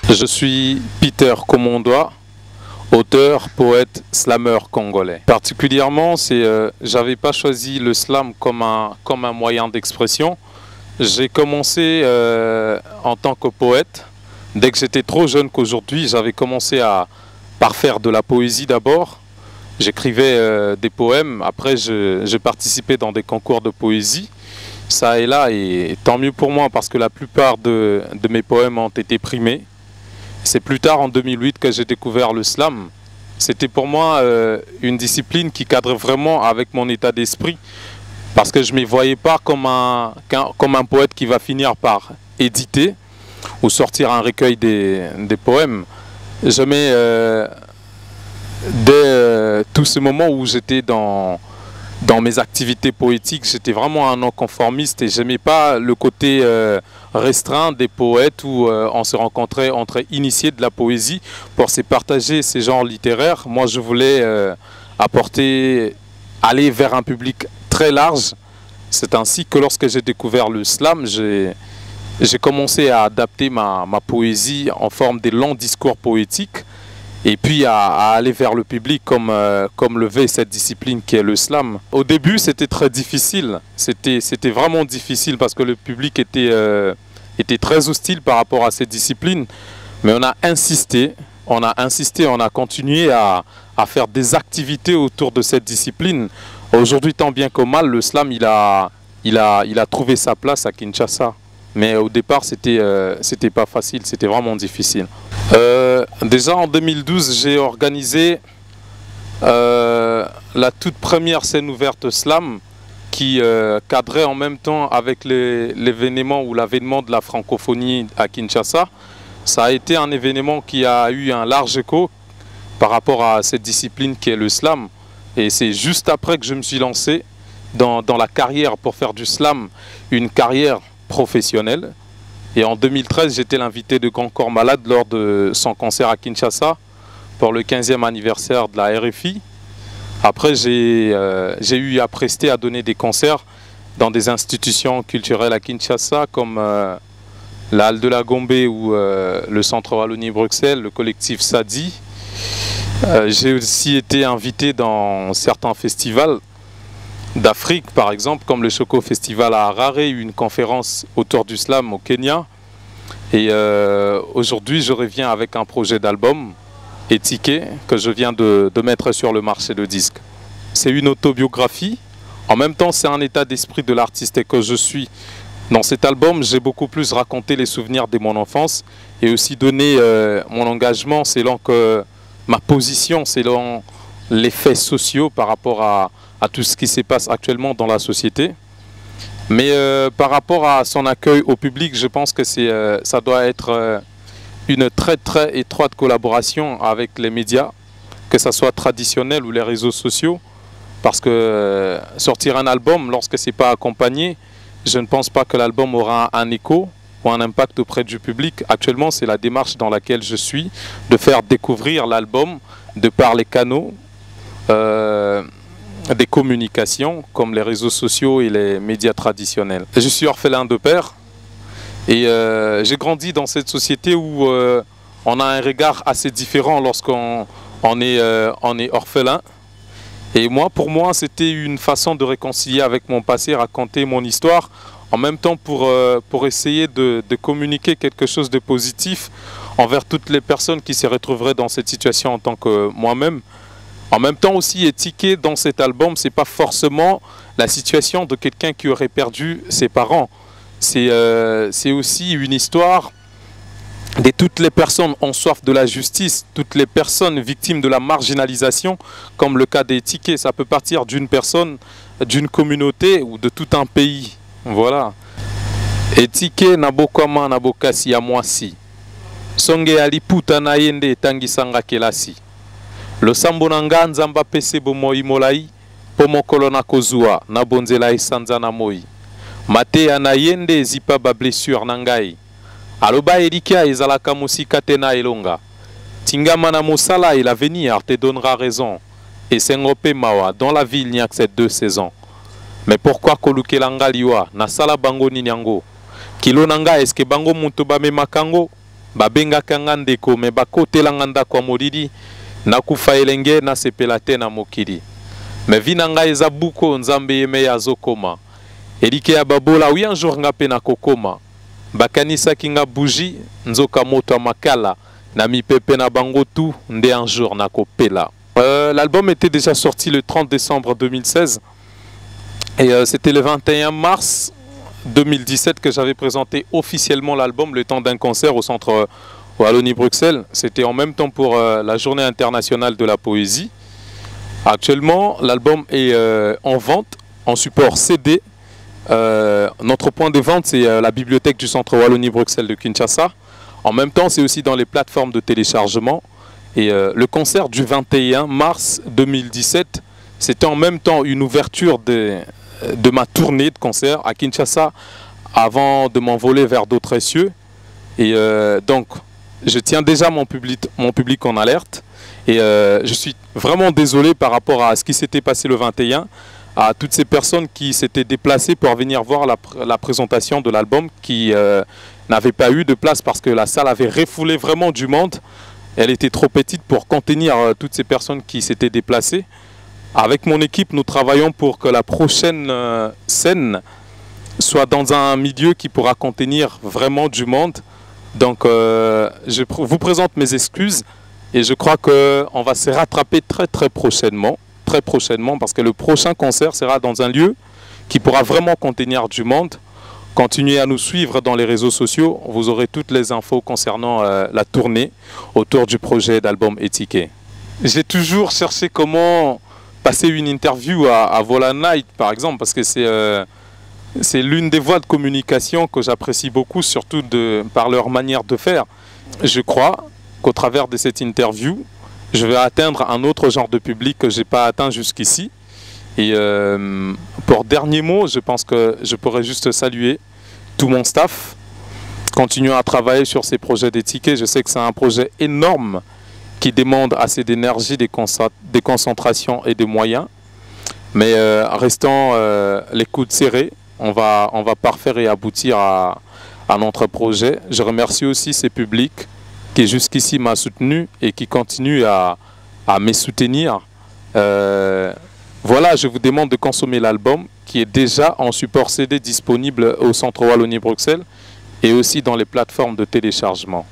Je suis Peter Komondoa, auteur, poète, slameur congolais. Particulièrement, j'avais pas choisi le slam comme un moyen d'expression. J'ai commencé en tant que poète. Dès que j'étais trop jeune qu'aujourd'hui, j'avais commencé par faire de la poésie d'abord. J'écrivais des poèmes, après je participais dans des concours de poésie, ça et là, et tant mieux pour moi parce que la plupart de mes poèmes ont été primés. C'est plus tard, en 2008, que j'ai découvert le slam. C'était pour moi une discipline qui cadre vraiment avec mon état d'esprit, parce que je ne me voyais pas comme un poète qui va finir par éditer ou sortir un recueil des poèmes. Dès tout ce moment où j'étais dans mes activités poétiques, j'étais vraiment un non-conformiste et je n'aimais pas le côté restreint des poètes où on se rencontrait entre initiés de la poésie pour se partager ces genres littéraires. Moi, je voulais aller vers un public très large. C'est ainsi que lorsque j'ai découvert le slam, j'ai commencé à adapter ma poésie en forme de longs discours poétiques et puis à aller vers le public comme le veut cette discipline qui est le slam. Au début, c'était très difficile. C'était vraiment difficile parce que le public était très hostile par rapport à cette discipline. Mais on a insisté, on a continué à faire des activités autour de cette discipline. Aujourd'hui, tant bien que mal, le slam, il a trouvé sa place à Kinshasa. Mais au départ, c'était pas facile, c'était vraiment difficile. Déjà en 2012, j'ai organisé la toute première scène ouverte slam qui cadrait en même temps avec l'événement ou l'avènement de la francophonie à Kinshasa. Ça a été un événement qui a eu un large écho par rapport à cette discipline qui est le slam. Et c'est juste après que je me suis lancé dans la carrière pour faire du slam, une carrière professionnelle. Et en 2013, j'étais l'invité de Grand Corps Malade lors de son concert à Kinshasa pour le 15e anniversaire de la RFI. Après, j'ai eu à prester à donner des concerts dans des institutions culturelles à Kinshasa comme la Halle de la Gombe ou le Centre Wallonie-Bruxelles, le collectif Sadi. J'ai aussi été invité dans certains festivals d'Afrique, par exemple, comme le Choco Festival à Harare, une conférence autour du slam au Kenya. Et aujourd'hui, je reviens avec un projet d'album étiqué que je viens de mettre sur le marché de disques. C'est une autobiographie. En même temps, c'est un état d'esprit de l'artiste que je suis. Dans cet album, j'ai beaucoup plus raconté les souvenirs de mon enfance et aussi donné mon engagement selon ma position, selon les faits sociaux par rapport à tout ce qui se passe actuellement dans la société. Mais par rapport à son accueil au public, je pense que ça doit être une très très étroite collaboration avec les médias, que ce soit traditionnel ou les réseaux sociaux, parce que sortir un album, lorsque ce n'est pas accompagné, je ne pense pas que l'album aura un écho ou un impact auprès du public. Actuellement, c'est la démarche dans laquelle je suis, de faire découvrir l'album de par les canaux des communications comme les réseaux sociaux et les médias traditionnels. Je suis orphelin de père et j'ai grandi dans cette société où on a un regard assez différent lorsqu'on est orphelin. Et pour moi, c'était une façon de réconcilier avec mon passé, raconter mon histoire, en même temps pour essayer de communiquer quelque chose de positif envers toutes les personnes qui se retrouveraient dans cette situation en tant que moi-même. En même temps aussi, étiqueté dans cet album, ce n'est pas forcément la situation de quelqu'un qui aurait perdu ses parents. C'est aussi une histoire de toutes les personnes en soif de la justice, toutes les personnes victimes de la marginalisation, comme le cas des tickets. Ça peut partir d'une personne, d'une communauté ou de tout un pays. Voilà. Etike nabokama nabokasi ya mwasi. Songe aliputa na yende tangisanga kelasi. Losambo nanga nzamba pese bomoi molai, pomokolo na kozua na bonzela esanza na moi. Matea na yende zipa ba blessure nangai. Aloba Erika ezalaka musika tena elonga. Tingama na mosala et l'avenir te donnera raison. Et sengope mawa, dans la ville n'y a que ces 2 saisons. Mais pourquoi kolukelanga liwa na sala bango ninyango? Kilo nanga eske bango mutu ba memakango? babengaka nga ndeko me bakotelanga ndako ya molili nakufa elenge nasepela te na mokili me vi na ngai eza buku nzambe ye me azokoma elike ya babola wi un jour nga mpe nakokoma bakanisaki nga bougie nzoka moto ya makala na mipepe na bango tout nde un jour nakopela. L'album était déjà sorti le 30 décembre 2016 et c'était le 21 mars 2017 que j'avais présenté officiellement l'album le temps d'un concert au centre Wallonie-Bruxelles. C'était en même temps pour la journée internationale de la poésie. Actuellement, l'album est en vente, en support CD. Notre point de vente, c'est la bibliothèque du centre Wallonie-Bruxelles de Kinshasa. En même temps, c'est aussi dans les plateformes de téléchargement. Et le concert du 21 mars 2017, c'était en même temps une ouverture de ma tournée de concert à Kinshasa avant de m'envoler vers d'autres cieux. Et donc, je tiens déjà mon public en alerte. Et je suis vraiment désolé par rapport à ce qui s'était passé le 21, à toutes ces personnes qui s'étaient déplacées pour venir voir la présentation de l'album, qui n'avaient pas eu de place parce que la salle avait refoulé vraiment du monde. Elle était trop petite pour contenir toutes ces personnes qui s'étaient déplacées. Avec mon équipe, nous travaillons pour que la prochaine scène soit dans un milieu qui pourra contenir vraiment du monde. Donc, je vous présente mes excuses et je crois qu'on va se rattraper très prochainement, parce que le prochain concert sera dans un lieu qui pourra vraiment contenir du monde. Continuez à nous suivre dans les réseaux sociaux, vous aurez toutes les infos concernant la tournée autour du projet d'album Étiqué. J'ai toujours cherché comment passer une interview à Vola Night par exemple, parce que c'est l'une des voies de communication que j'apprécie beaucoup, surtout par leur manière de faire. Je crois qu'au travers de cette interview, je vais atteindre un autre genre de public que je n'ai pas atteint jusqu'ici. Et pour dernier mot, je pense que je pourrais juste saluer tout mon staff, continuant à travailler sur ces projets d'étiquette. Je sais que c'est un projet énorme qui demande assez d'énergie, des concentrations et des moyens. Mais restant les coudes serrés, on va parfaire et aboutir à notre projet. Je remercie aussi ces publics qui jusqu'ici m'a soutenu et qui continuent à me soutenir. Voilà, je vous demande de consommer l'album qui est déjà en support CD disponible au centre Wallonie-Bruxelles et aussi dans les plateformes de téléchargement.